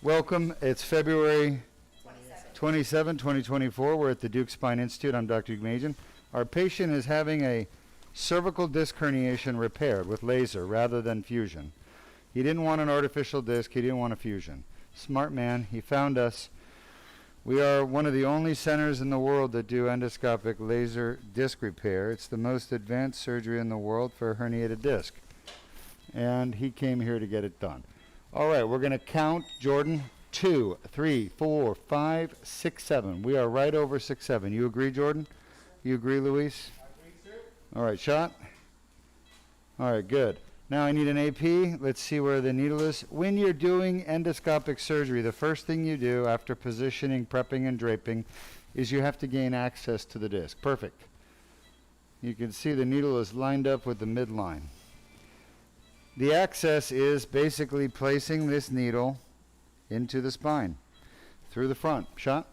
Welcome. It's February 27, 2024. We're at the Deuk Spine Institute. I'm Dr. Deuk. Our patient is having a cervical disc herniation repaired with laser rather than fusion. He didn't want an artificial disc. He didn't want a fusion. Smart man. He found us. We are one of the only centers in the world that do endoscopic laser disc repair. It's the most advanced surgery in the world for a herniated disc. And he came here to get it done. All right, we're going to count, Jordan. 2, 3, 4, 5, 6, 7. We are right over 6, 7. You agree, Jordan? You agree, Luis? I agree, sir. All right, shot. All right, good. Now I need an AP. Let's see where the needle is. When you're doing endoscopic surgery, the first thing you do after positioning, prepping, and draping is you have to gain access to the disc. Perfect. You can see the needle is lined up with the midline. The access is basically placing this needle into the spine through the front. Shot.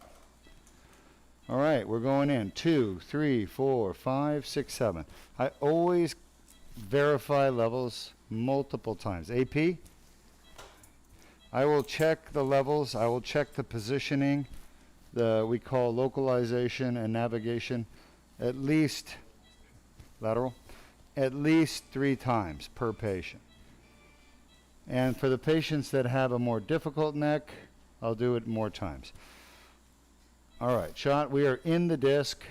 All right, we're going in. 2, 3, 4, 5, 6, 7. I always verify levels multiple times. AP, I will check the levels. I will check the positioning, we call localization and navigation, at least lateral, at least 3 times per patient. And for the patients that have a more difficult neck, I'll do it more times. All right, shot. We are in the disc.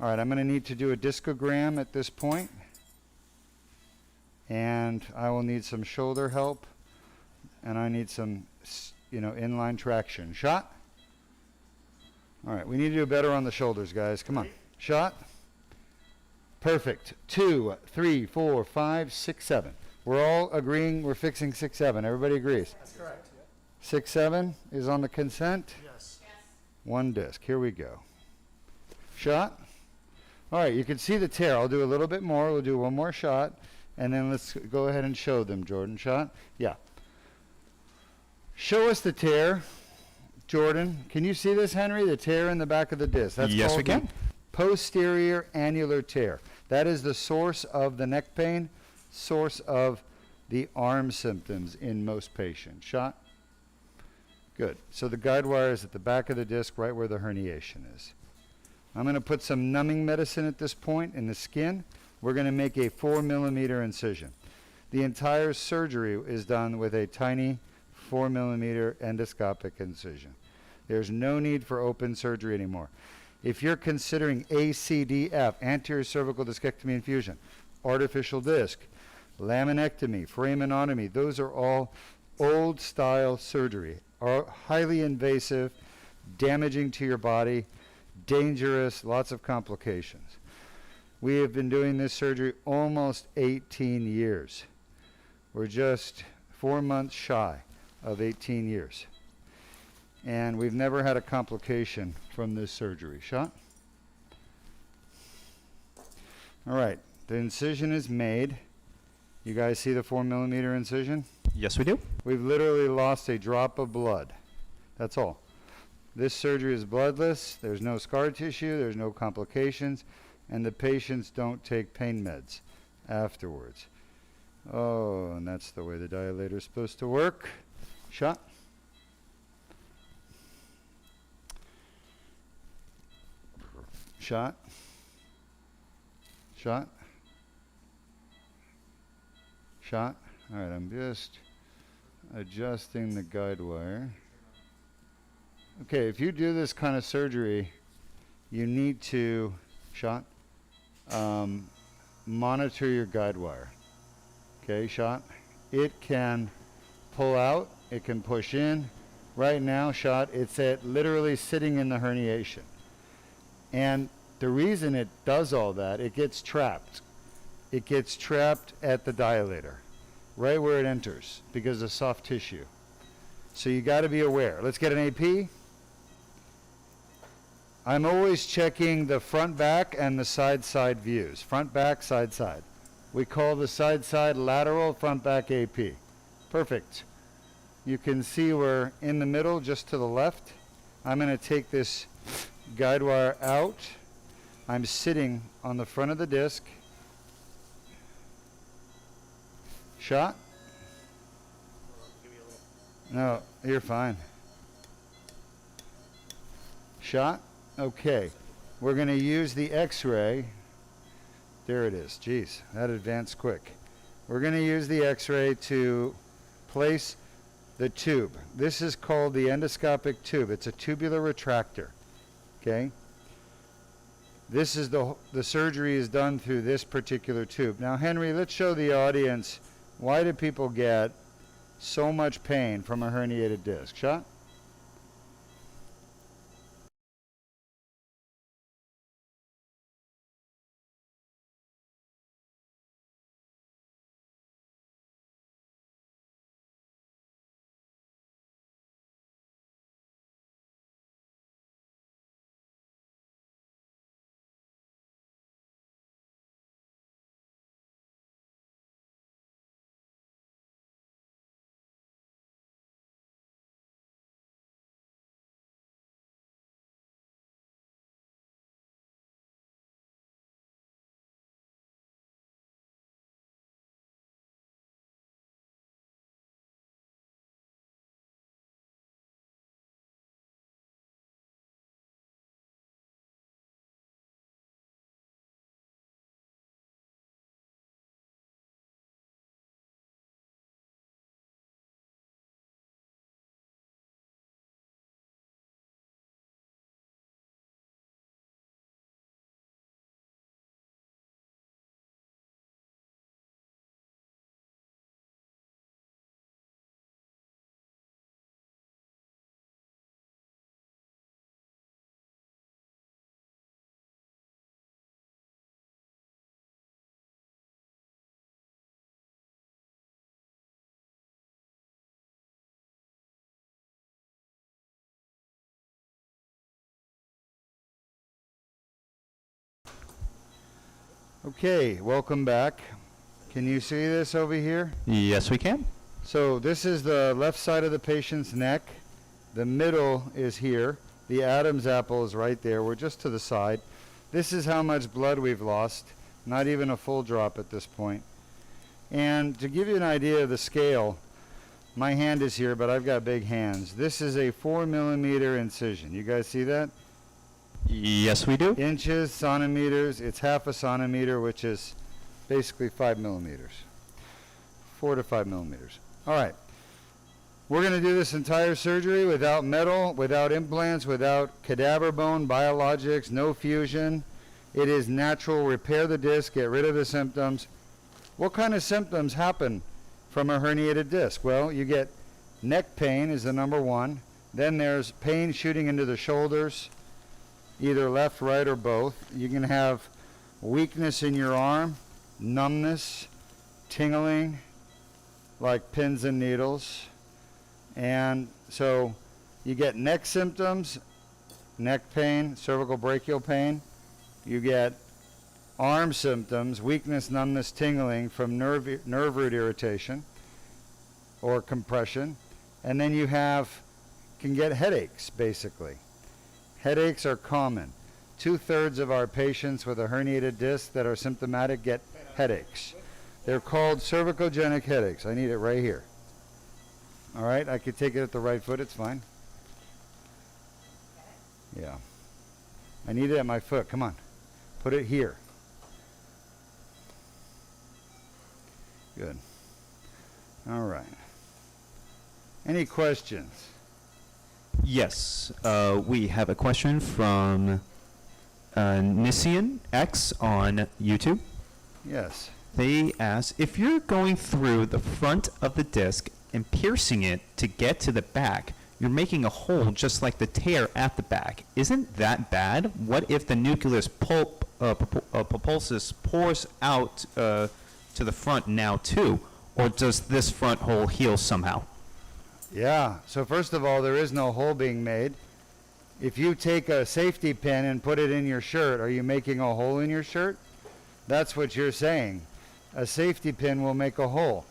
All right, I'm going to need to do a discogram at this point. And I will need some shoulder help. And I need some, inline traction. Shot. All right, we need to do better on the shoulders, guys. Come on. Shot. Perfect. 2, 3, 4, 5, 6, 7. We're all agreeing we're fixing 6, 7. Everybody agrees? That's correct. 6, 7 is on the consent? Yes. 1 disc. Here we go. Shot. All right, you can see the tear. I'll do a little bit more. We'll do one more shot. And then let's go ahead and show them, Jordan. Shot. Yeah. Show us the tear. Jordan, can you see this, Henry? The tear in the back of the disc. That's yes, called we can. The posterior annular tear. That is the source of the neck pain, source of the arm symptoms in most patients. Shot. Good. So the guide wire is at the back of the disc, right where the herniation is. I'm going to put some numbing medicine at this point in the skin. We're going to make a 4mm incision. The entire surgery is done with a tiny 4mm endoscopic incision. There's no need for open surgery anymore. If you're considering ACDF, anterior cervical discectomy and fusion, artificial disc, laminectomy, foraminotomy, those are all old style surgery, are highly invasive, damaging to your body, dangerous, lots of complications. We have been doing this surgery almost 18 years. We're just 4 months shy of 18 years. And we've never had a complication from this surgery. Shot. All right, the incision is made. You guys see the 4mm incision? Yes, we do. We've literally lost a drop of blood. That's all. This surgery is bloodless. There's no scar tissue. There's no complications. And the patients don't take pain meds afterwards. Oh, and that's the way the dilator is supposed to work. Shot. Shot. Shot. Shot. All right, I'm just adjusting the guide wire. Okay, if you do this kind of surgery, you need to, shot, monitor your guide wire. Okay, shot. It can pull out, it can push in. Right now, shot, it's at literally sitting in the herniation. And the reason it does all that, it gets trapped. It gets trapped at the dilator, right where it enters, because of soft tissue. So you got to be aware. Let's get an AP. I'm always checking the front back and the side views. Front back, side. We call the side lateral, front back AP. Perfect. You can see we're in the middle, just to the left. I'm going to take this guide wire out. I'm sitting on the front of the disc. Shot. No, you're fine. Shot? Okay. We're going to use the X-ray. There it is. Jeez, that advanced quick. We're going to use the X-ray to place the tube. This is called the endoscopic tube. It's a tubular retractor. Okay? This is the surgery is done through this particular tube. Now, Henry, let's show the audience, why do people get so much pain from a herniated disc? Shot? Okay, welcome back. Can you see this over here? Yes, we can. So this is the left side of the patient's neck. The middle is here. The Adam's apple is right there. We're just to the side. This is how much blood we've lost. Not even a full drop at this point. And to give you an idea of the scale, my hand is here, but I've got big hands. This is a 4mm incision. You guys see that? Yes, we do. Inches, centimeters, it's half a centimeter, which is basically 5mm. 4 to 5mm. All right. We're going to do this entire surgery without metal, without implants, without cadaver bone, biologics, no fusion. It is natural. Repair the disc, get rid of the symptoms. What kind of symptoms happen from a herniated disc? Well, you get neck pain is the number one. Then there's pain shooting into the shoulders, either left, right, or both. You can have weakness in your arm, numbness, tingling, like pins and needles. And so you get neck symptoms, neck pain, cervical brachial pain. You get arm symptoms, weakness, numbness, tingling from nerve root irritation or compression. And then you can get headaches, basically. Headaches are common. 2/3 of our patients with a herniated disc that are symptomatic get headaches. They're called cervicogenic headaches. I need it right here. All right, I could take it at the right foot, it's fine. Yeah. I need it at my foot, come on. Put it here. Good. All right. Any questions? Yes, we have a question from Nissian X on YouTube. Yes. They ask, if you're going through the front of the disc and piercing it to get to the back, you're making a hole just like the tear at the back. Isn't that bad? What if the nucleus pulposus pours out to the front now too? Or does this front hole heal somehow? Yeah, so first of all, there is no hole being made. If you take a safety pin and put it in your shirt, are you making a hole in your shirt? That's what you're saying. A safety pin will make a hole.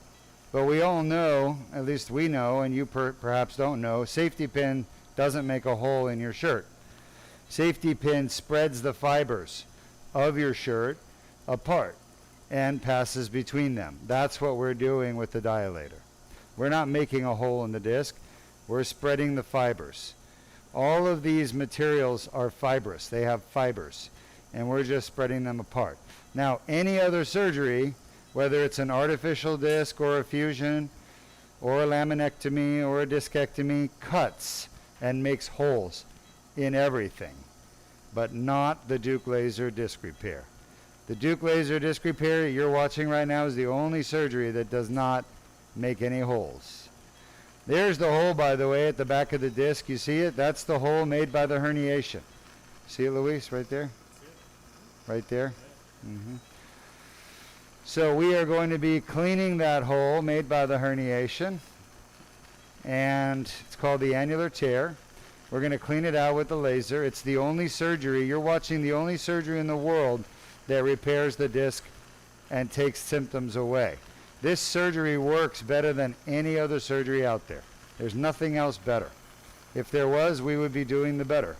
But we all know, at least we know, and you perhaps don't know, safety pin doesn't make a hole in your shirt. Safety pin spreads the fibers of your shirt apart and passes between them. That's what we're doing with the dilator. We're not making a hole in the disc. We're spreading the fibers. All of these materials are fibrous. They have fibers, and we're just spreading them apart. Now, any other surgery, whether it's an artificial disc or a fusion or a laminectomy or a discectomy, cuts and makes holes in everything, but not the Deuk laser disc repair. The Deuk laser disc repair you're watching right now is the only surgery that does not make any holes. There's the hole, by the way, at the back of the disc. You see it? That's the hole made by the herniation. See it, Luis, right there? Right there? Mm-hmm. So we are going to be cleaning that hole made by the herniation, and it's called the annular tear. We're going to clean it out with the laser. It's the only surgery, you're watching the only surgery in the world that repairs the disc and takes symptoms away. This surgery works better than any other surgery out there. There's nothing else better. If there was, we would be doing the better.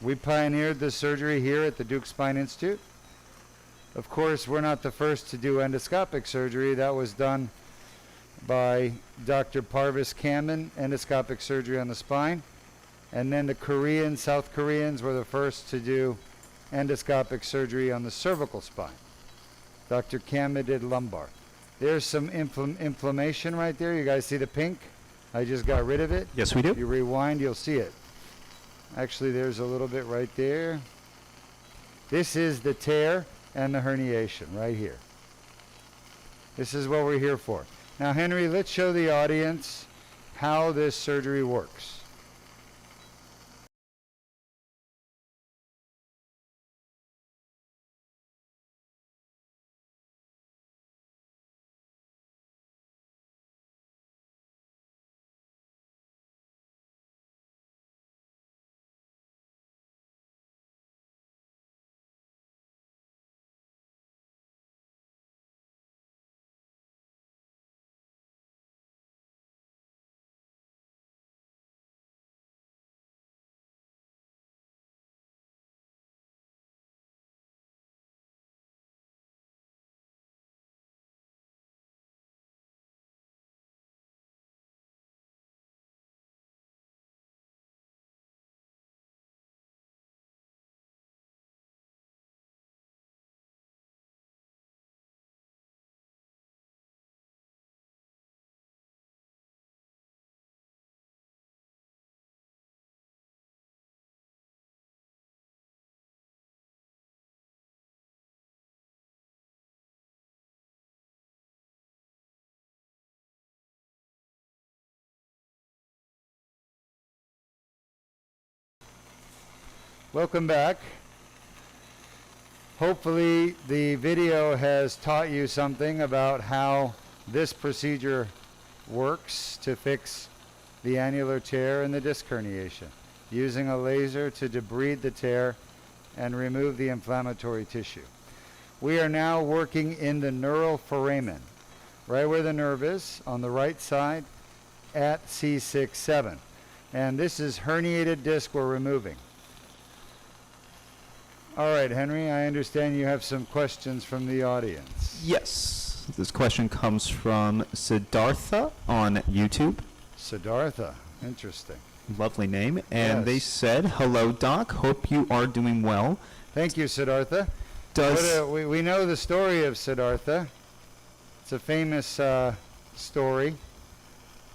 We pioneered this surgery here at the Deuk Spine Institute. Of course, we're not the first to do endoscopic surgery. That was done by Dr. Parvis Kamen, endoscopic surgery on the spine. And then the Koreans, South Koreans, were the first to do endoscopic surgery on the cervical spine. Dr. Kamen did lumbar. There's some inflammation right there. You guys see the pink? I just got rid of it. Yes, we do. You rewind, you'll see it. Actually, there's a little bit right there. This is the tear and the herniation right here. This is what we're here for. Now, Henry, let's show the audience how this surgery works. Welcome back. Hopefully the video has taught you something about how this procedure works to fix the annular tear and the disc herniation, using a laser to debride the tear and remove the inflammatory tissue. We are now working in the neural foramen, right where the nerve is, on the right side at C6-C7. And this is herniated disc we're removing. All right, Henry, I understand you have some questions from the audience. Yes. This question comes from Siddhartha on YouTube. Siddhartha, interesting. Lovely name. And Yes. they said, "Hello, Doc. Hope you are doing well." Thank you, Siddhartha. We know the story of Siddhartha. It's a famous story.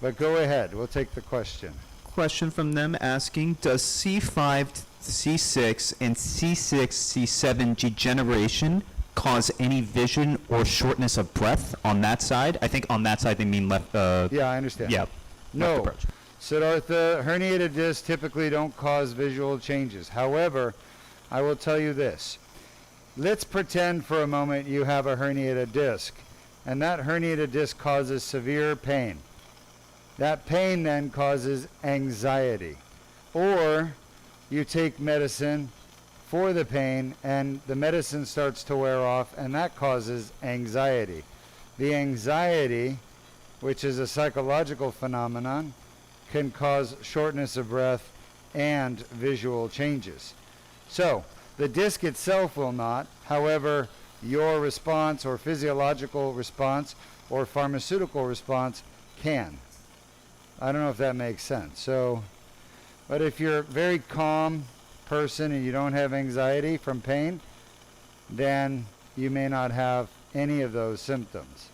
But go ahead. We'll take the question. Question from them asking, does C5, C6, and C6-C7 degeneration cause any vision or shortness of breath on that side? I think on that side they mean left. Yeah, I understand. Yeah. No. Left approach. Siddhartha, herniated discs typically don't cause visual changes. However, I will tell you this. Let's pretend for a moment you have a herniated disc, and that herniated disc causes severe pain. That pain then causes anxiety. Or you take medicine for the pain, and the medicine starts to wear off, and that causes anxiety. The anxiety, which is a psychological phenomenon, can cause shortness of breath and visual changes. So, the disc itself will not. However, your response or physiological response or pharmaceutical response can. I don't know if that makes sense. So, but if you're a very calm person and you don't have anxiety from pain, then you may not have any of those symptoms.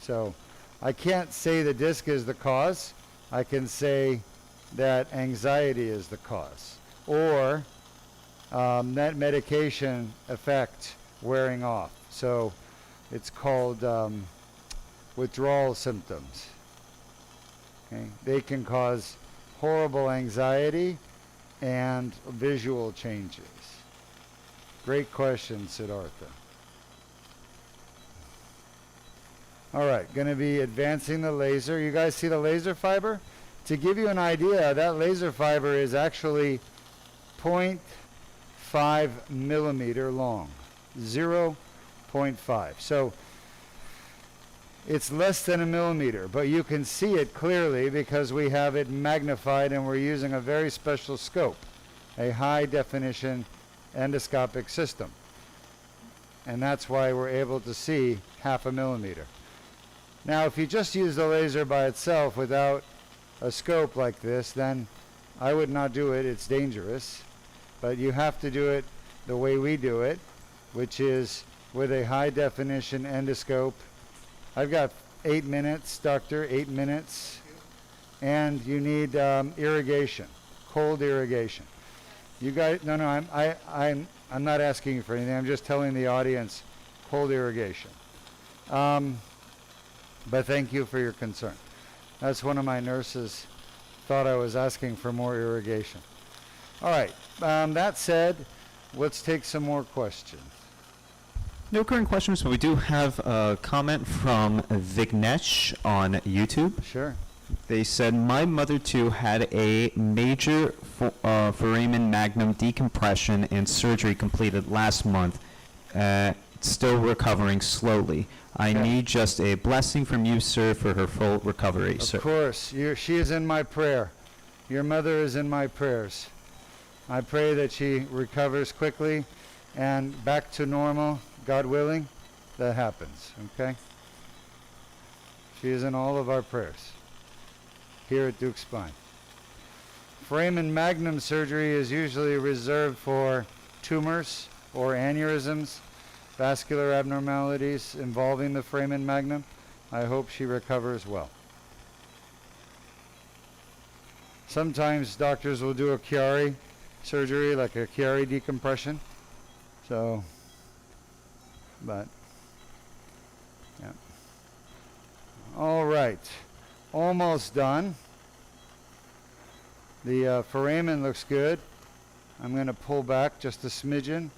So I can't say the disc is the cause. I can say that anxiety is the cause, or that medication effect wearing off. So it's called withdrawal symptoms. Okay? They can cause horrible anxiety and visual changes. Great question, Siddhartha. All right, going to be advancing the laser. You guys see the laser fiber? To give you an idea, that laser fiber is actually 0.5 millimeter long, 0.5. So it's less than a millimeter, but you can see it clearly because we have it magnified and we're using a very special scope, a high definition endoscopic system. And that's why we're able to see half a millimeter. Now, if you just use the laser by itself without a scope like this, then I would not do it. It's dangerous. But you have to do it the way we do it, which is with a high definition endoscope. I've got 8 minutes, doctor, 8 minutes. And you need irrigation, cold irrigation. You guys, no, I'm not asking you for anything. I'm just telling the audience, cold irrigation. But thank you for your concern. That's one of my nurses thought I was asking for more irrigation. All right, that said, let's take some more questions. No current questions, but we do have a comment from Vignesh on YouTube. Sure. They said, my mother too had a major foramen magnum decompression and surgery completed last month, still recovering slowly. I need just a blessing from you, sir, for her full recovery, sir. Of course. She is in my prayer. Your mother is in my prayers. I pray that she recovers quickly and back to normal, God willing, that happens, okay? She is in all of our prayers here at Deuk Spine. Foramen magnum surgery is usually reserved for tumors or aneurysms, vascular abnormalities involving the foramen magnum. I hope she recovers well. Sometimes doctors will do a Chiari surgery, like a Chiari decompression. So, but, yeah. All right, almost done. The foramen looks good. I'm going to pull back just a smidgen.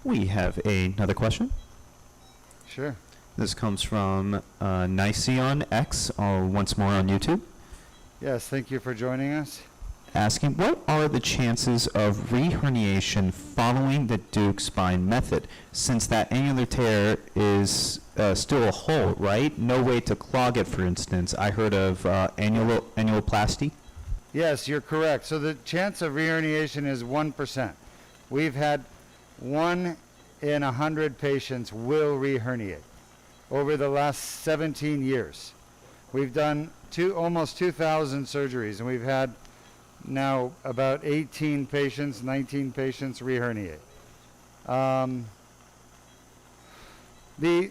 We have another question. Sure. This comes from Niceon X, once more on YouTube, Yes, thank you for joining us. asking, what are the chances of re-herniation following the Deuk spine method, since that annular tear is still a hole, right? No way to clog it, for instance. I heard of annuloplasty. Yes, you're correct. So the chance of re-herniation is 1%. We've had 1 in 100 patients will re-herniate over the last 17 years. We've done almost 2,000 surgeries, and we've had now about 18 patients, 19 patients re-herniate.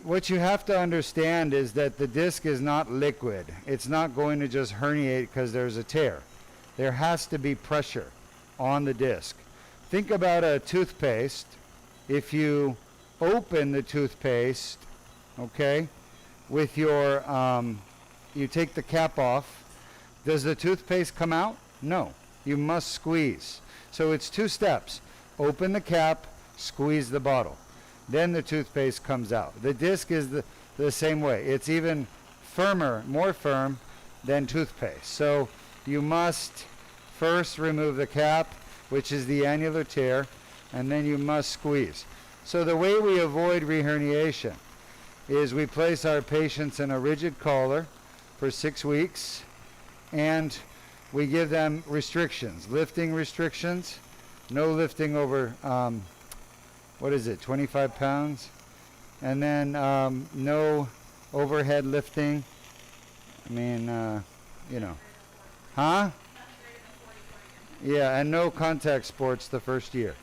What you have to understand is that the disc is not liquid. It's not going to just herniate because there's a tear. There has to be pressure on the disc. Think about a toothpaste. If you open the toothpaste, okay, with your, you take the cap off, does the toothpaste come out? No. You must squeeze. So it's 2 steps. Open the cap, squeeze the bottle. Then the toothpaste comes out. The disc is the same way. It's even firmer, more firm than toothpaste. So you must first remove the cap, which is the annular tear, and then you must squeeze. So the way we avoid reherniation is we place our patients in a rigid collar for 6 weeks, and we give them restrictions, lifting restrictions, no lifting over, what is it, 25 pounds? And then no overhead lifting. I mean, you know. Huh? Yeah, and no contact sports the first year.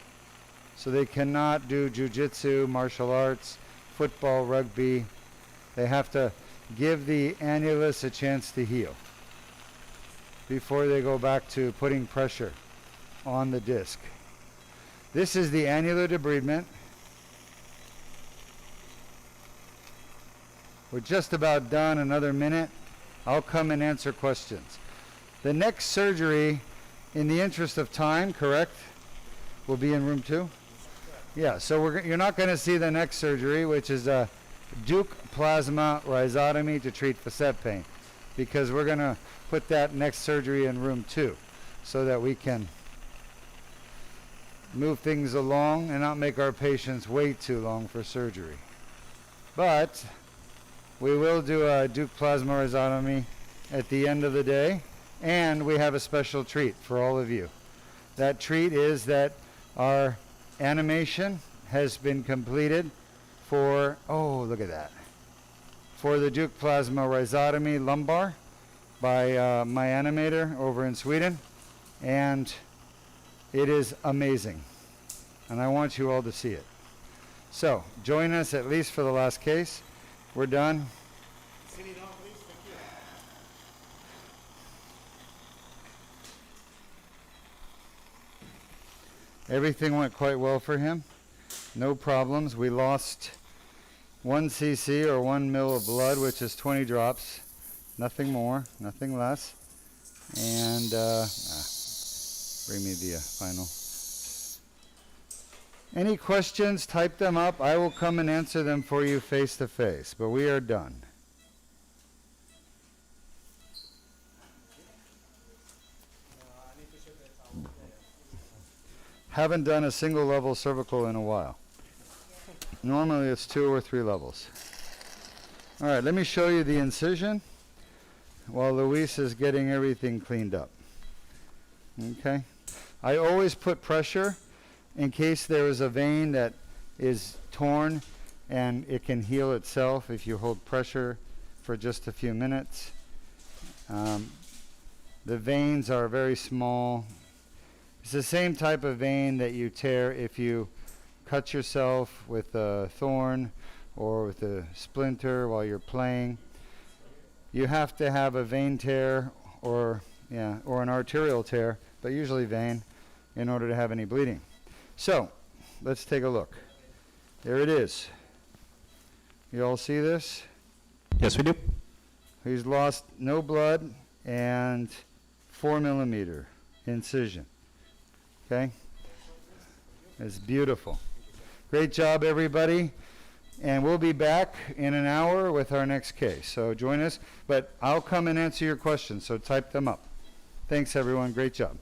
So they cannot do jiu-jitsu, martial arts, football, rugby. They have to give the annulus a chance to heal before they go back to putting pressure on the disc. This is the annular debridement. We're just about done, another minute. I'll come and answer questions. The next surgery, in the interest of time, correct, will be in room 2? Yeah, so you're not going to see the next surgery, which is a Deuk plasma rhizotomy to treat facet pain, because we're going to put that next surgery in room 2 so that we can move things along and not make our patients wait too long for surgery. But we will do a Deuk plasma rhizotomy at the end of the day, and we have a special treat for all of you. That treat is that our animation has been completed for, oh, look at that, for the Deuk plasma rhizotomy lumbar by my animator over in Sweden, and it is amazing, and I want you all to see it. So join us at least for the last case. We're done. Everything went quite well for him. No problems. We lost 1 cc or 1 mil of blood, which is 20 drops. Nothing more, nothing less. And bring me the final. Any questions, type them up. I will come and answer them for you face to face, but we are done. Haven't done a single level cervical in a while. Normally it's 2 or 3 levels. All right, let me show you the incision while Luis is getting everything cleaned up. Okay. I always put pressure in case there is a vein that is torn, and it can heal itself if you hold pressure for just a few minutes. The veins are very small. It's the same type of vein that you tear if you cut yourself with a thorn or with a splinter while you're playing. You have to have a vein tear or an arterial tear, but usually vein, in order to have any bleeding. So let's take a look. There it is. You all see this? Yes, we do. He's lost no blood and 4 millimeter incision. Okay? It's beautiful. Great job, everybody. And we'll be back in an hour with our next case. So join us. But I'll come and answer your questions, so type them up. Thanks, everyone. Great job.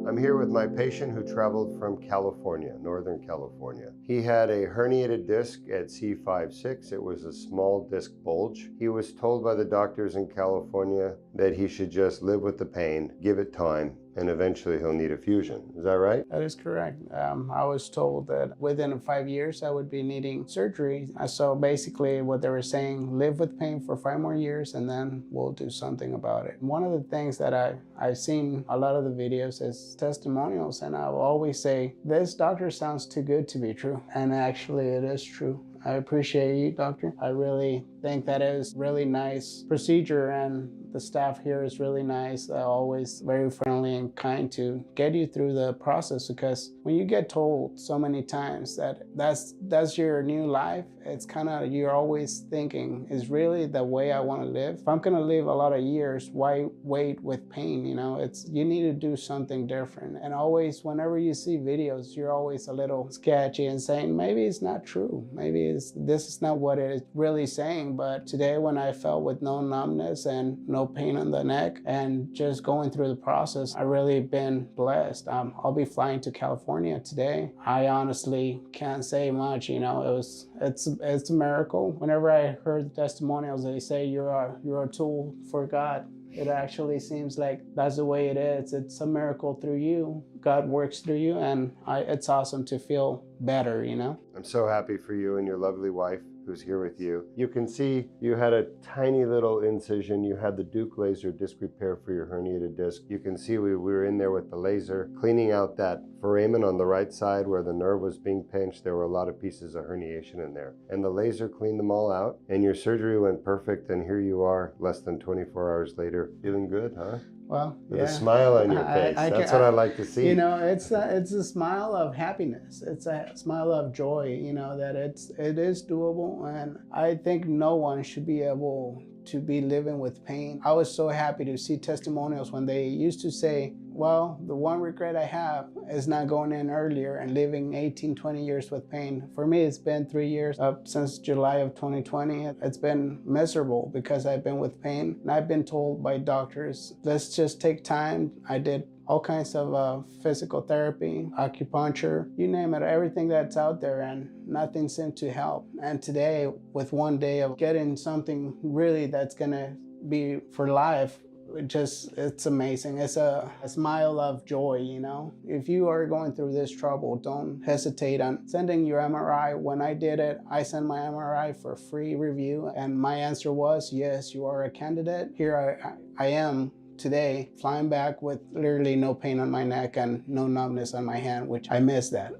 I'm here with my patient who traveled from California, Northern California. He had a herniated disc at C5-6. It was a small disc bulge. He was told by the doctors in California that he should just live with the pain, give it time, and eventually he'll need a fusion. Is that right? That is correct. I was told that within 5 years I would be needing surgery. So basically what they were saying, live with pain for 5 more years and then we'll do something about it. One of the things that I've seen a lot of the videos is testimonials, and I will always say, this doctor sounds too good to be true. And actually it is true. I appreciate you, doctor. I really think that it was really nice procedure, and the staff here is really nice. They're always very friendly and kind to get you through the process, because when you get told so many times that that's your new life, it's kind of, you're always thinking, is really the way I want to live? If I'm going to live a lot of years, why wait with pain? You know, you need to do something different. And always, whenever you see videos, you're always a little sketchy and saying, maybe it's not true. Maybe maybe this is not what it's really saying, but today when I felt with no numbness and no pain on the neck and just going through the process, I really been blessed. I'll be flying to California today. I honestly can't say much, you know, it's a miracle. Whenever I heard the testimonials, they say you're a tool for God. It actually seems like that's the way it is. It's a miracle through you. God works through you, and it's awesome to feel better, you know? I'm so happy for you and your lovely wife who's here with you. You can see you had a tiny little incision. You had the Deuk laser disc repair for your herniated disc. You can see we were in there with the laser, cleaning out that foramen on the right side where the nerve was being pinched. There were a lot of pieces of herniation in there. And the laser cleaned them all out, and your surgery went perfect, and here you are less than 24 hours later. Feeling good, huh? Well, With yeah. a smile on your face. That's what I like to see. You know, it's a smile of happiness. It's a smile of joy, you know, that it is doable. And I think no one should be able to be living with pain. I was so happy to see testimonials when they used to say, well, the one regret I have is not going in earlier and living 18, 20 years with pain. For me, it's been 3 years since July of 2020. It's been miserable because I've been with pain. And I've been told by doctors, let's just take time. I did all kinds of physical therapy, acupuncture, you name it, everything that's out there, and nothing seemed to help. And today, with 1 day of getting something really that's gonna be for life, it's amazing. It's a smile of joy, you know? If you are going through this trouble, don't hesitate on sending your MRI. When I did it, I sent my MRI for free review, and my answer was, yes, you are a candidate. Here I am today, flying back with literally no pain on my neck and no numbness on my hand, which I miss that.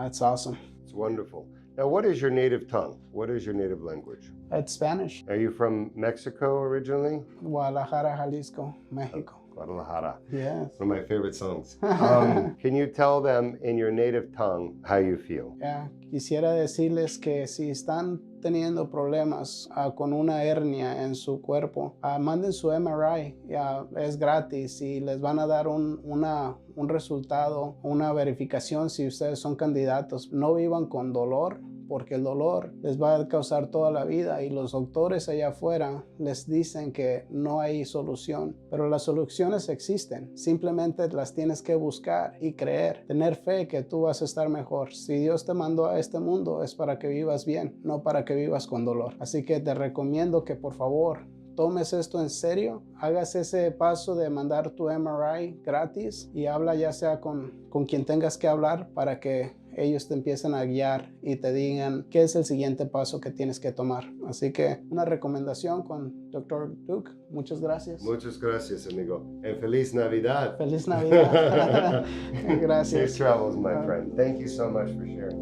It's awesome. It's wonderful. Now, what is your native tongue? What is your native language? It's Spanish. Are you from Mexico originally? Guadalajara, Jalisco, Mexico. Guadalajara. Yes. One of my favorite songs. Can you tell them in your native tongue how you feel? Yeah. Quisiera decirles que si están teniendo problemas con una hernia en su cuerpo, manden su MRI, es gratis y les van a dar un resultado, una verificación si ustedes son candidatos. No vivan con dolor, porque el dolor les va a causar toda la vida, y los doctores allá afuera les dicen que no hay solución, pero las soluciones existen. Simplemente las tienes que buscar y creer, tener fe que tú vas a estar mejor. Si Dios te mandó a este mundo es para que vivas bien, no para que vivas con dolor. Así que te recomiendo que por favor tomes esto en serio, hagas ese paso de mandar tu MRI gratis y habla ya sea con quien tengas que hablar para que ellos te empiecen a guiar y te digan qué es el siguiente paso que tienes que tomar. Así que una recomendación con Dr. Deuk. Muchas gracias. Muchas gracias, amigo. And Feliz Navidad. Feliz Navidad. Gracias. Safe travels, my friend. Thank you so much for sharing.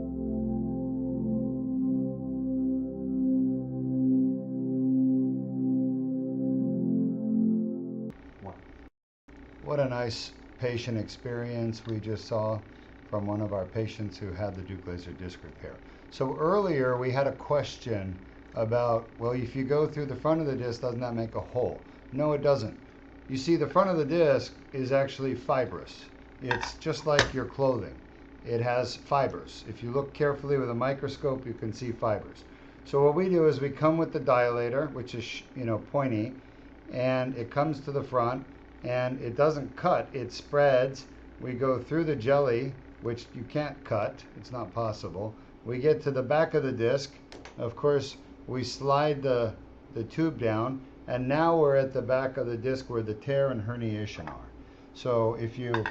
What a nice patient experience we just saw from one of our patients who had the Deuk laser disc repair. So earlier we had a question about, well, if you go through the front of the disc, doesn't that make a hole? No, it doesn't. You see, the front of the disc is actually fibrous. It's just like your clothing. It has fibers. If you look carefully with a microscope, you can see fibers. So what we do is we come with the dilator, which is, pointy, and it comes to the front, and it doesn't cut, it spreads. We go through the jelly, which you can't cut, it's not possible. We get to the back of the disc. Of course, we slide the tube down, and now we're at the back of the disc where the tear and herniation are. So if you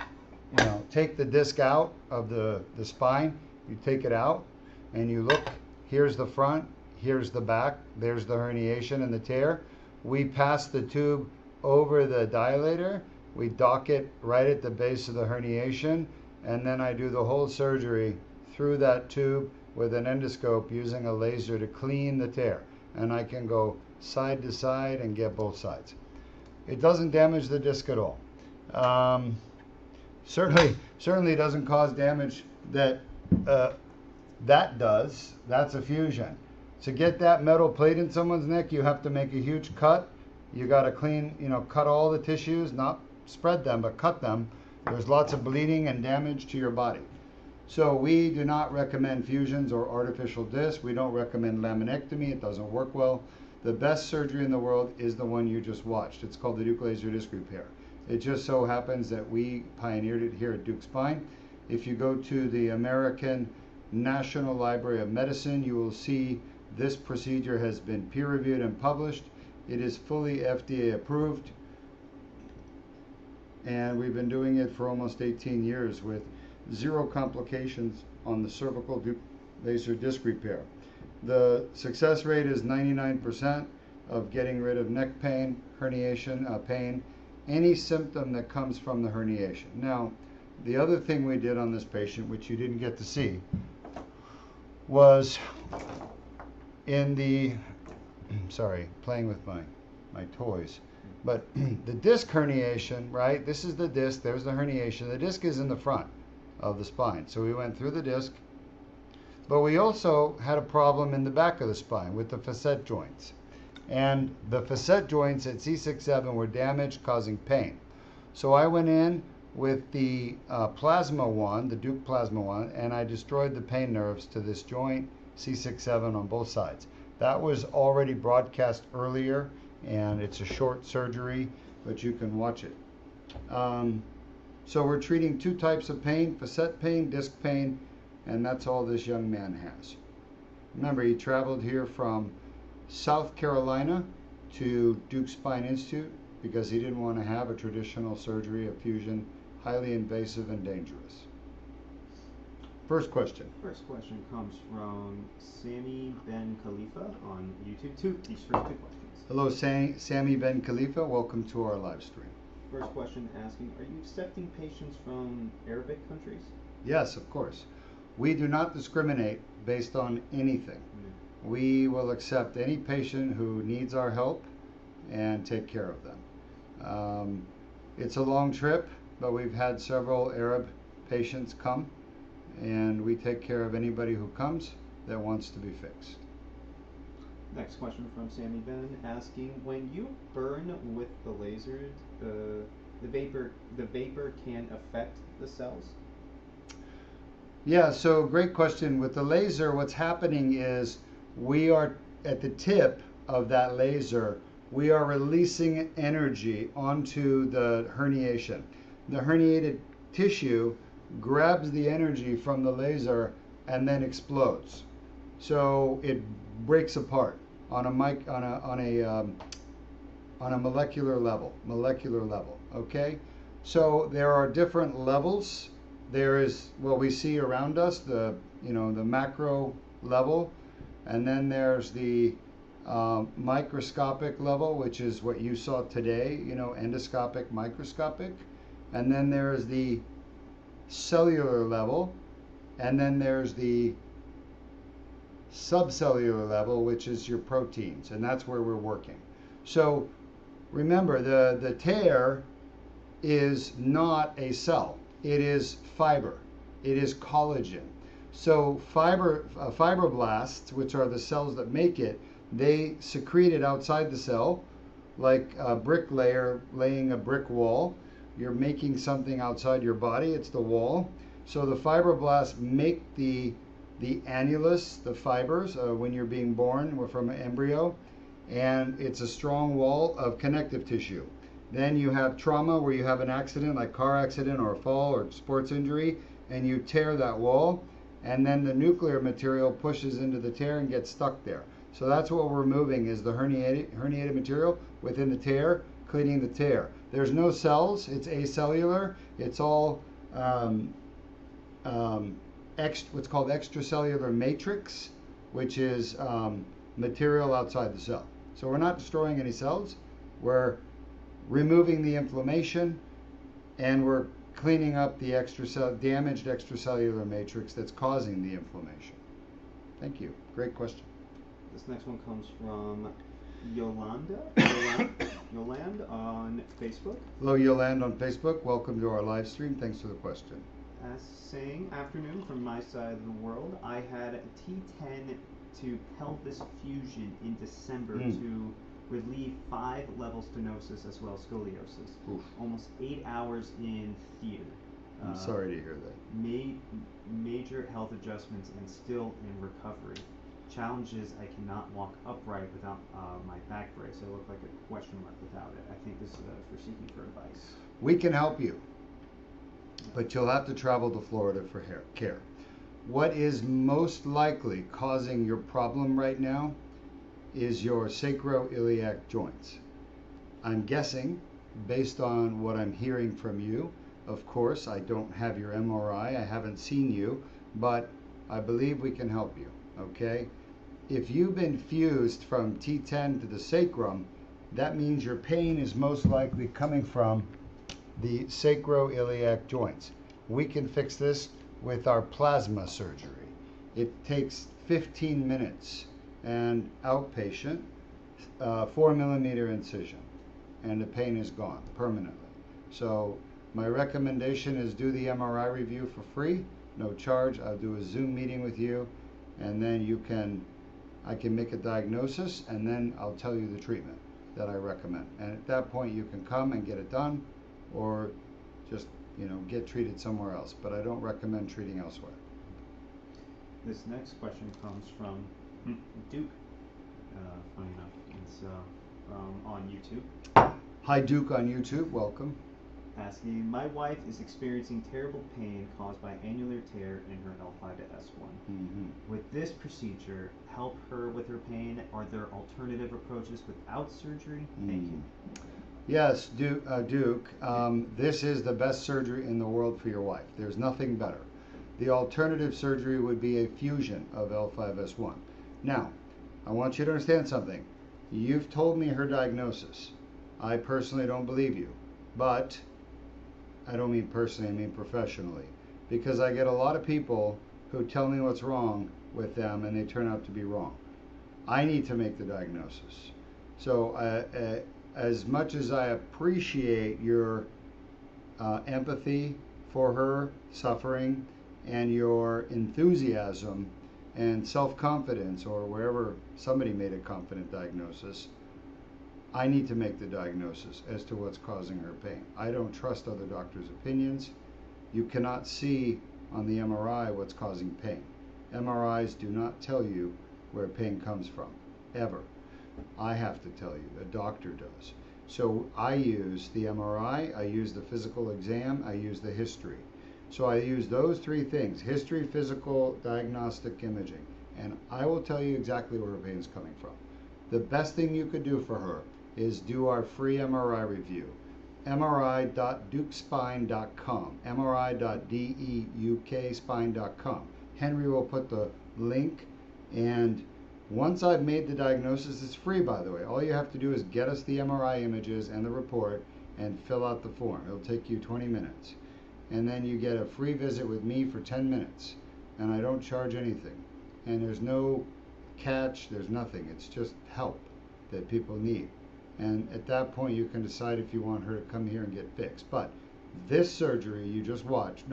take the disc out of the spine, you take it out, and you look, here's the front, here's the back, there's the herniation and the tear. We pass the tube over the dilator, we dock it right at the base of the herniation, and then I do the whole surgery through that tube with an endoscope using a laser to clean the tear. And I can go side to side and get both sides. It doesn't damage the disc at all. Certainly doesn't cause damage that does. That's a fusion. To get that metal plate in someone's neck, you have to make a huge cut. You got to clean, cut all the tissues, not spread them, but cut them. There's lots of bleeding and damage to your body. So we do not recommend fusions or artificial discs. We don't recommend laminectomy. It doesn't work well. The best surgery in the world is the one you just watched. It's called the Deuk laser disc repair. It just so happens that we pioneered it here at Deuk Spine. If you go to the American National Library of Medicine, you will see this procedure has been peer reviewed and published. It is fully FDA approved, and we've been doing it for almost 18 years with 0 complications on the cervical laser disc repair. The success rate is 99% of getting rid of neck pain, herniation pain, any symptom that comes from the herniation. Now, the other thing we did on this patient, which you didn't get to see, was in the, sorry, playing with my toys, but the disc herniation, right? This is the disc, there's the herniation. The disc is in the front of the spine. So we went through the disc, but we also had a problem in the back of the spine with the facet joints. And the facet joints at C6-C7 were damaged, causing pain. So I went in with the plasma wand, the Deuk plasma wand, and I destroyed the pain nerves to this joint, C6-C7 on both sides. That was already broadcast earlier, and it's a short surgery, but you can watch it. So we're treating 2 types of pain, facet pain, disc pain, and that's all this young man has. Remember, he traveled here from South Carolina to Deuk Spine Institute because he didn't want to have a traditional surgery, a fusion, highly invasive and dangerous. First question. First question comes from Sammy Ben Khalifa on YouTube. These first 2 questions. Hello, Sammy Ben Khalifa. Welcome to our live stream. First question asking, are you accepting patients from Arabic countries? Yes, of course. We do not discriminate based on anything. We will accept any patient who needs our help and take care of them. It's a long trip, but we've had several Arab patients come, and we take care of anybody who comes that wants to be fixed. Next question from Sammy Ben asking, when you burn with the laser, the vapor can affect the cells? Yeah, so great question. With the laser, what's happening is we are at the tip of that laser, we are releasing energy onto the herniation. The herniated tissue grabs the energy from the laser and then explodes. So it breaks apart on a molecular level. Okay, so there are different levels. There is what we see around us, the macro level, and then there's the microscopic level, which is what you saw today, endoscopic, microscopic, and then there's the cellular level, and then there's the subcellular level, which is your proteins, and that's where we're working. So remember, the tear is not a cell. It is fiber. It is collagen. So fibroblasts, which are the cells that make it, they secrete it outside the cell, like a bricklayer laying a brick wall. You're making something outside your body. It's the wall. So the fibroblasts make the annulus, the fibers, when you're being born from an embryo, and it's a strong wall of connective tissue. Then you have trauma where you have an accident, like car accident or a fall or sports injury, and you tear that wall, and then the nuclear material pushes into the tear and gets stuck there. So that's what we're removing, is the herniated material within the tear, cleaning the tear. There's no cells. It's acellular. It's all what's called extracellular matrix, which is material outside the cell. So we're not destroying any cells. We're removing the inflammation, and we're cleaning up the damaged extracellular matrix that's causing the inflammation. Thank you. Great question. This next one comes from Yolanda on Facebook. Hello, Yolanda on Facebook. Welcome to our live stream. Thanks for the question. Saying, afternoon from my side of the world. I had a T10 to pelvis fusion in December to relieve 5 level stenosis as well as scoliosis. Oof. Almost 8 hours in theater. I'm sorry to hear that. Major health adjustments and still in recovery. Challenge is I cannot walk upright without my back brace. I look like a question mark without it. I think this is for seeking for advice. We can help you, but you'll have to travel to Florida for care. What is most likely causing your problem right now is your sacroiliac joints. I'm guessing, based on what I'm hearing from you, of course, I don't have your MRI, I haven't seen you, but I believe we can help you, okay? If you've been fused from T10 to the sacrum, that means your pain is most likely coming from the sacroiliac joints. We can fix this with our plasma surgery. It takes 15 minutes and outpatient, 4 mm incision, and the pain is gone permanently. So my recommendation is do the MRI review for free, no charge. I'll do a Zoom meeting with you, and then I can make a diagnosis, and then I'll tell you the treatment that I recommend. And at that point, you can come and get it done, or just get treated somewhere else. But I don't recommend treating elsewhere. This next question comes from Deuk. Funny enough, it's on YouTube. Hi, Deuk on YouTube. Welcome. Asking, my wife is experiencing terrible pain caused by annular tear in her L5 to S1. Mm-hmm. Would this procedure help her with her pain? Are there alternative approaches without surgery? Thank you. Yes, Deuk, this is the best surgery in the world for your wife. There's nothing better. The alternative surgery would be a fusion of L5-S1. Now, I want you to understand something. You've told me her diagnosis. I personally don't believe you, but I don't mean personally, I mean professionally, because I get a lot of people who tell me what's wrong with them and they turn out to be wrong. I need to make the diagnosis. So as much as I appreciate your empathy for her suffering and your enthusiasm and self-confidence, or wherever somebody made a confident diagnosis, I need to make the diagnosis as to what's causing her pain. I don't trust other doctors' opinions. You cannot see on the MRI what's causing pain. MRIs do not tell you where pain comes from, ever. I have to tell you, a doctor does. So I use the MRI, I use the physical exam, I use the history. So I use those three things: history, physical, diagnostic imaging, and I will tell you exactly where her pain is coming from. The best thing you could do for her is do our free MRI review. mri.deukspine.com, mri.deukspine.com. Henry will put the link, and once I've made the diagnosis, it's free, by the way. All you have to do is get us the MRI images and the report and fill out the form. It'll take you 20 minutes. And then you get a free visit with me for 10 minutes. And I don't charge anything. And there's no catch, there's nothing. It's just help that people need. And at that point, you can decide if you want her to come here and get fixed. But this surgery you just watched,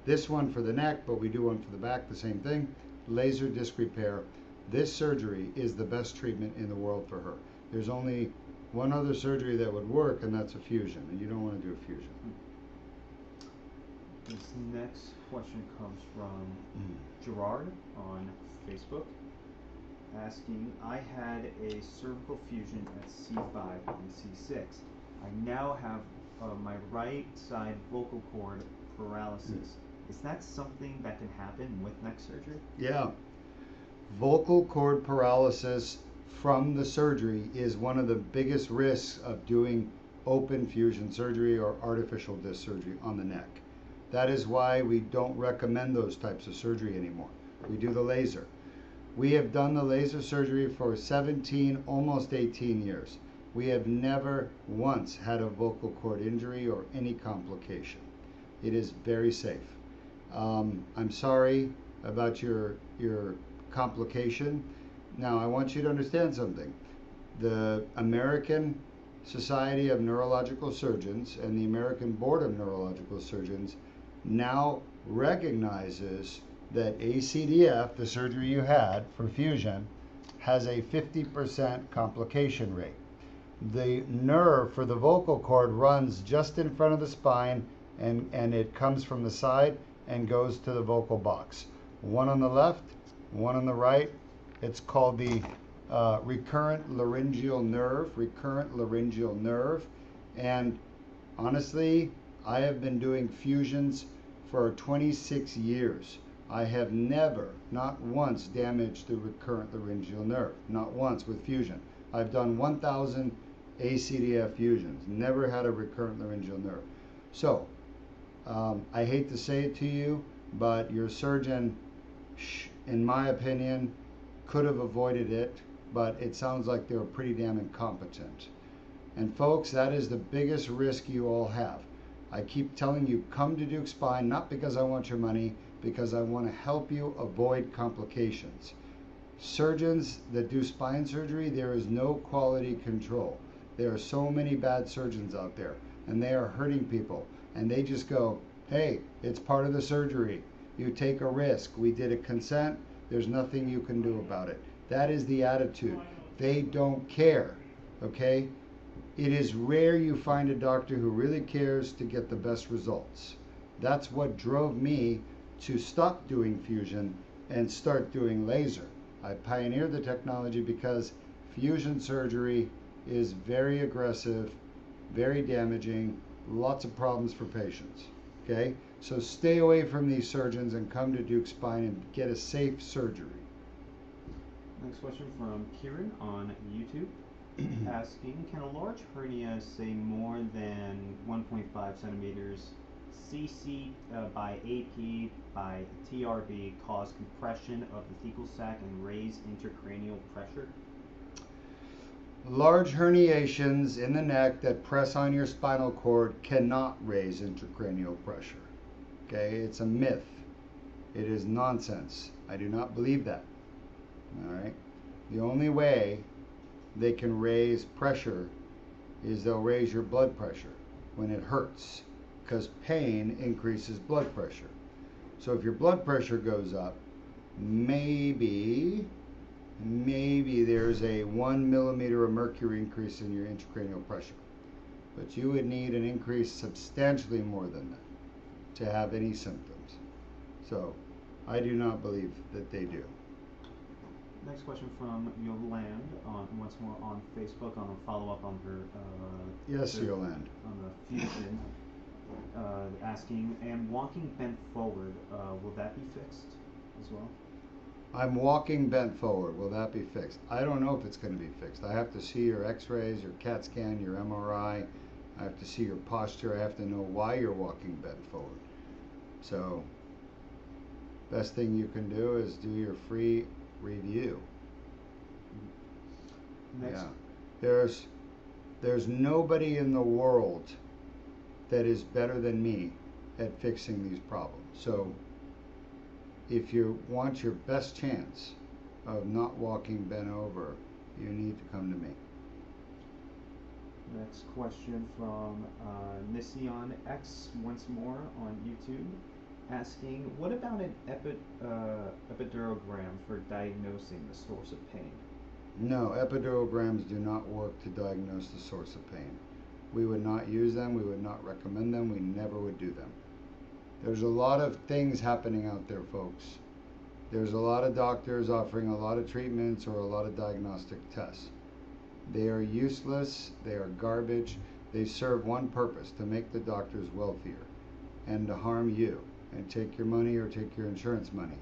this one for the neck, but we do one for the back, the same thing, laser disc repair. This surgery is the best treatment in the world for her. There's only one other surgery that would work, and that's a fusion, and you don't want to do a fusion. This next question comes from Gerard on Facebook, asking, I had a cervical fusion at C5 and C6. I now have my right side vocal cord paralysis. Is that something that can happen with neck surgery? Yeah. Vocal cord paralysis from the surgery is one of the biggest risks of doing open fusion surgery or artificial disc surgery on the neck. That is why we don't recommend those types of surgery anymore. We do the laser. We have done the laser surgery for 17, almost 18 years. We have never once had a vocal cord injury or any complication. It is very safe. I'm sorry about your complication. Now, I want you to understand something. The American Society of Neurological Surgeons and the American Board of Neurological Surgeons now recognizes that ACDF, the surgery you had for fusion, has a 50% complication rate. The nerve for the vocal cord runs just in front of the spine and it comes from the side and goes to the vocal box. One on the left, one on the right. It's called the recurrent laryngeal nerve. And honestly, I have been doing fusions for 26 years. I have never, not once, damaged the recurrent laryngeal nerve. Not once with fusion. I've done 1,000 ACDF fusions. Never had a recurrent laryngeal nerve. So, I hate to say it to you, but your surgeon, in my opinion, could have avoided it, but it sounds like they were pretty damn incompetent. And folks, that is the biggest risk you all have. I keep telling you, come to Deuk Spine, not because I want your money, because I want to help you avoid complications. Surgeons that do spine surgery, there is no quality control. There are so many bad surgeons out there, and they are hurting people. And they just go, hey, it's part of the surgery. You take a risk. We did a consent. There's nothing you can do about it. That is the attitude. They don't care, okay? It is rare you find a doctor who really cares to get the best results. That's what drove me to stop doing fusion and start doing laser. I pioneered the technology because fusion surgery is very aggressive, very damaging, lots of problems for patients, okay? So stay away from these surgeons and come to Deuk Spine and get a safe surgery. Next question from Kieran on YouTube, asking, can a large hernia, say more than 1.5 centimeters, CC by AP by TRB, cause compression of the thecal sac and raise intracranial pressure? Large herniations in the neck that press on your spinal cord cannot raise intracranial pressure. Okay, it's a myth. It is nonsense. I do not believe that. All right. The only way they can raise pressure is they'll raise your blood pressure when it hurts, because pain increases blood pressure. So if your blood pressure goes up, maybe there's a 1 millimeter of mercury increase in your intracranial pressure. But you would need an increase substantially more than that to have any symptoms. So I do not believe that they do. Next question from Yolande, once more on Facebook, on a follow-up on her Yes, Yolande. on the fusion, asking, and walking bent forward, will that be fixed as well? I'm walking bent forward. Will that be fixed? I don't know if it's going to be fixed. I have to see your x-rays, your CAT scan, your MRI. I have to see your posture. I have to know why you're walking bent forward. So, best thing you can do is do your free review. Next. Yeah. There's nobody in the world that is better than me at fixing these problems. So, if you want your best chance of not walking bent over, you need to come to me. Next question from Nission X, once more on YouTube, asking, what about an epidurogram for diagnosing the source of pain? No, epidurograms do not work to diagnose the source of pain. We would not use them, we would not recommend them, we never would do them. There's a lot of things happening out there, folks. There's a lot of doctors offering a lot of treatments or a lot of diagnostic tests. They are useless, they are garbage, they serve one purpose, to make the doctors wealthier and to harm you and take your money or take your insurance money.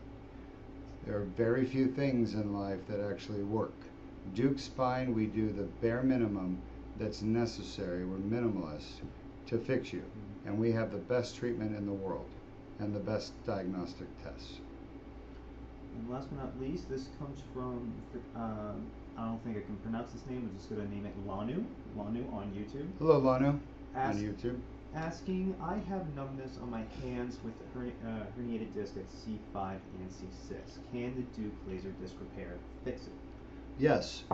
There are very few things in life that actually work. Deuk Spine, we do the bare minimum that's necessary, we're minimalists, to fix you. And we have the best treatment in the world and the best diagnostic tests. And last but not least, this comes from, I don't think I can pronounce this name, I'm just going to name it Lanu on YouTube. Hello, Lanu, on YouTube. Asking, I have numbness on my hands with herniated disc at C5 and C6. Can the Deuk laser disc repair fix it? Yes,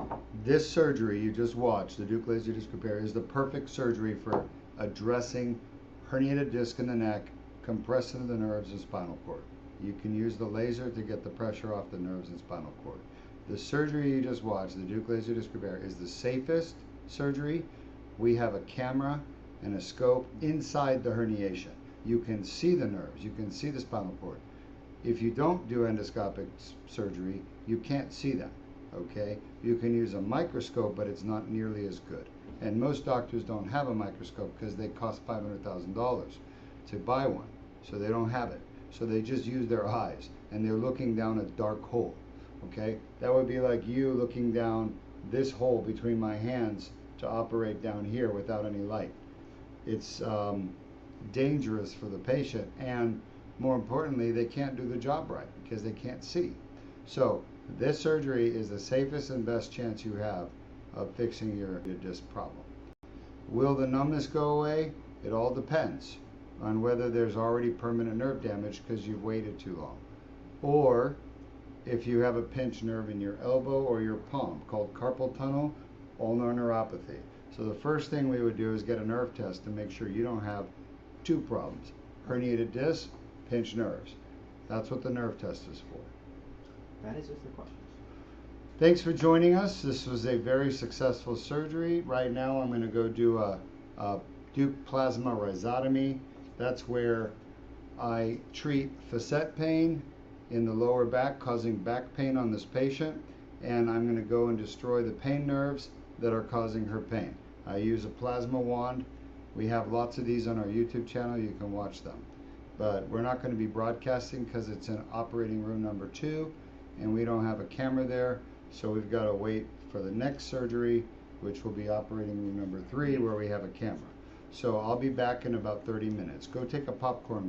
this surgery you just watched, the Deuk laser disc repair, is the perfect surgery for addressing herniated disc in the neck, compressing the nerves and spinal cord. You can use the laser to get the pressure off the nerves and spinal cord. The surgery you just watched, the Deuk laser disc repair, is the safest surgery. We have a camera and a scope inside the herniation. you can see the nerves, you can see the spinal cord. If you don't do endoscopic surgery, you can't see them, okay? You can use a microscope, but it's not nearly as good. And most doctors don't have a microscope because they cost $500,000 to buy one, so they don't have it. So they just use their eyes, and they're looking down a dark hole, okay? That would be like you looking down this hole between my hands to operate down here without any light. It's dangerous for the patient, and more importantly, they can't do the job right because they can't see. So this surgery is the safest and best chance you have of fixing your disc problem. Will the numbness go away? It all depends on whether there's already permanent nerve damage because you've waited too long, or if you have a pinched nerve in your elbow or your palm called carpal tunnel ulnar neuropathy. So the first thing we would do is get a nerve test to make sure you don't have two problems: herniated disc, pinched nerves. That's what the nerve test is for. That is just the questions. Thanks for joining us. This was a very successful surgery. Right now I'm going to go do a Deuk plasma rhizotomy. That's where I treat facet pain in the lower back, causing back pain on this patient, and I'm going to go and destroy the pain nerves that are causing her pain. I use a plasma wand. We have lots of these on our YouTube channel. You can watch them. But we're not going to be broadcasting because it's in operating room number 2 and we don't have a camera there. So we've got to wait for the next surgery, which will be operating room number 3, where we have a camera. So I'll be back in about 30 minutes. Go take a popcorn break.